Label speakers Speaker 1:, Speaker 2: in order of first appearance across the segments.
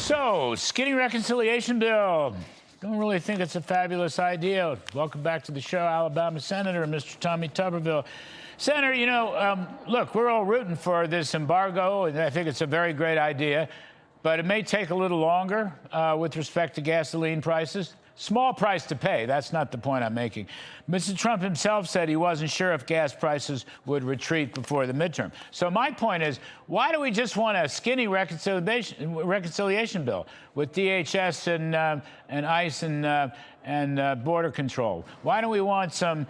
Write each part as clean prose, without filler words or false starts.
Speaker 1: So, skinny reconciliation bill. Don't really think it's a fabulous idea. Welcome back to the show, Alabama Senator, Mr. Tommy Tuberville. Senator, you know, look, we're all rooting for this embargo, and I think it's a very great idea, but it may take a little longer with respect to gasoline prices. Small price to pay. That's not the point I'm making. Mr. Trump himself said he wasn't sure if gas prices would retreat before the midterm. So my point is, why do we just want a skinny reconciliation bill with DHS and ICE and border control? Why don't we want some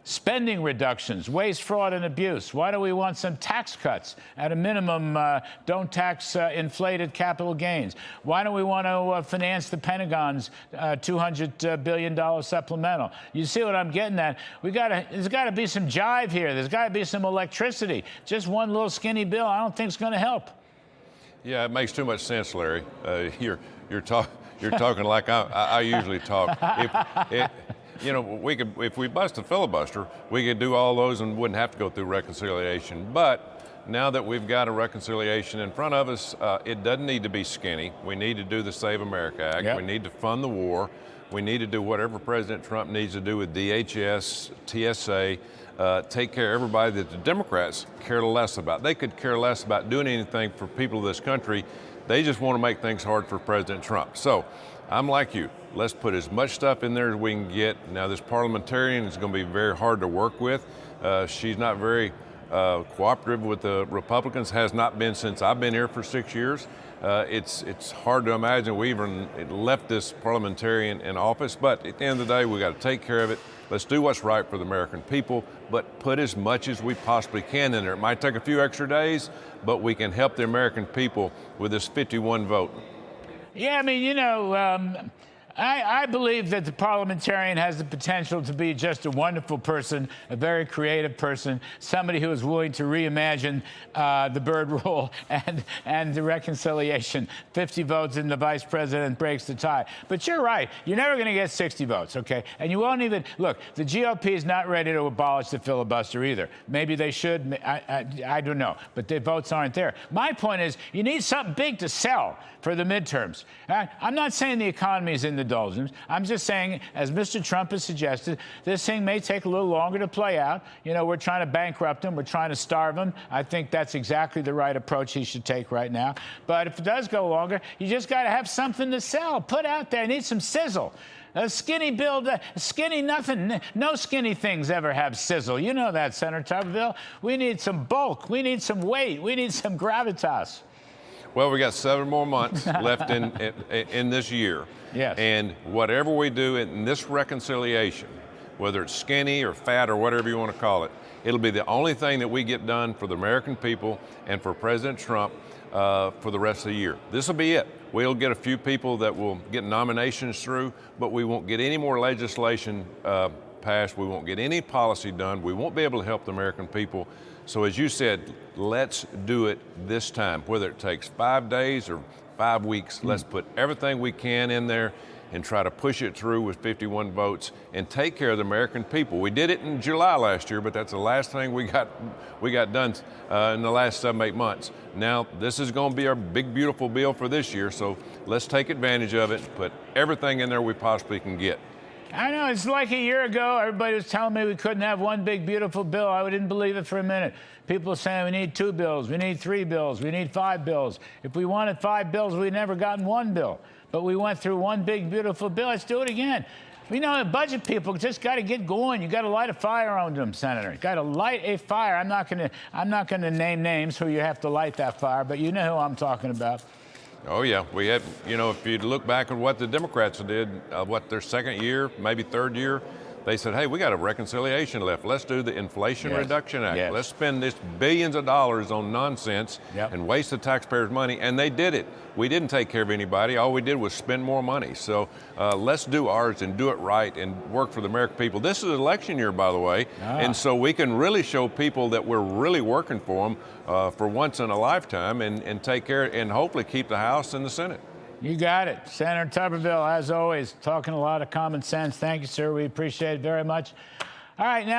Speaker 1: spending reductions, waste, fraud, and abuse? Why do we want some tax cuts? At a minimum, don't tax inflated capital gains. Why don't we want to finance the Pentagon's $200 billion supplemental? You see what I'm getting at? There's got to be some jive here. There's got to be some electricity. Just one little skinny bill, I don't think is going to help.
Speaker 2: Yeah, it makes too much sense, Larry. You're talking like I usually talk. You know, if we bust a filibuster, we could do all those and wouldn't have to go through reconciliation. But now that we've got a reconciliation in front of us, it doesn't need to be skinny. We need to do the Save America Act. Yep. We need to fund the war. We need to do whatever President Trump needs to do with DHS, TSA, take care of everybody that the Democrats care less about. They could care less about doing anything for people of this country. They just want to make things hard for President Trump. So I'm like you. Let's put as much stuff in there as we can get. Now, this parliamentarian is going to be very hard to work with. She's not very cooperative with the Republicans, has not been since I've been here for 6 years. It's hard to imagine we even left this parliamentarian in office, but at the end of the day, we got to take care of it. Let's do what's right for the American people, but put as much as we possibly can in there. It might take a few extra days, but we can help the American people with this 51 vote.
Speaker 1: Yeah, I mean, you know, I believe that the parliamentarian has the potential to be just a wonderful person, a very creative person, somebody who is willing to reimagine the Byrd rule and the reconciliation. 50 votes and the vice president breaks the tie. But you're right. You're never going to get 60 votes, okay? And you won't even, look, the GOP is not ready to abolish the filibuster either. Maybe they should. I don't know. But the votes aren't there. My point is, you need something big to sell for the midterms. I'm not saying the economy is in the doldrums. I'm just saying, as Mr. Trump has suggested, this thing may take a little longer to play out. You know, we're trying to bankrupt him. We're trying to starve him. I think that's exactly the right approach he should take right now. But if it does go longer, you just got to have something to sell. Put out there. Need some sizzle. A skinny bill, skinny nothing. No skinny things ever have sizzle. You know that, Senator Tuberville. We need some bulk. We need some weight. We need some gravitas.
Speaker 2: Well, we got 7 more months left in this year.
Speaker 1: Yes.
Speaker 2: And whatever we do in this reconciliation, whether it's skinny or fat or whatever you want to call it, it'll be the only thing that we get done for the American people and for President Trump for the rest of the year. This will be it. We'll get a few people that will get nominations through, but we won't get any more legislation passed. We won't get any policy done. We won't be able to help the American people. So as you said, let's do it this time. Whether it takes 5 days or 5 weeks, let's put everything we can in there and try to push it through with 51 votes and take care of the American people. We did it in July last year, but that's the last thing we got done in the last 7-8 months. Now, this is going to be our big, beautiful bill for this year, so let's take advantage of it, put everything in there we possibly can get.
Speaker 1: I know, it's like a year ago, everybody was telling me we couldn't have one big, beautiful bill. I didn't believe it for a minute. People were saying we need 2 bills, we need 3 bills, we need 5 bills. If we wanted 5 bills, we'd never gotten 1 bill. But we went through one big, beautiful bill. Let's do it again. We know the budget people just got to get going. You got to light a fire on them, Senator. You got to light a fire. I'm not going to name names who you have to light that fire, but you know who I'm talking about.
Speaker 2: Oh, yeah. We had, you know, if you look back at what the Democrats did, their 2nd year, maybe 3rd year, they said, hey, we got a reconciliation left. Let's do the Inflation Reduction Act.
Speaker 1: Yes.
Speaker 2: Let's spend this billions of dollars on nonsense and waste the taxpayers' money. And they did it. We didn't take care of anybody. All we did was spend more money. So let's do ours and do it right and work for the American people. This is election year, by the way. And so we can really show people that we're really working for them for once in a lifetime and take care and hopefully keep the House and the Senate.
Speaker 1: You got it. Senator Tuberville, as always, talking a lot of common sense. Thank you, sir. We appreciate it very much. All right, now.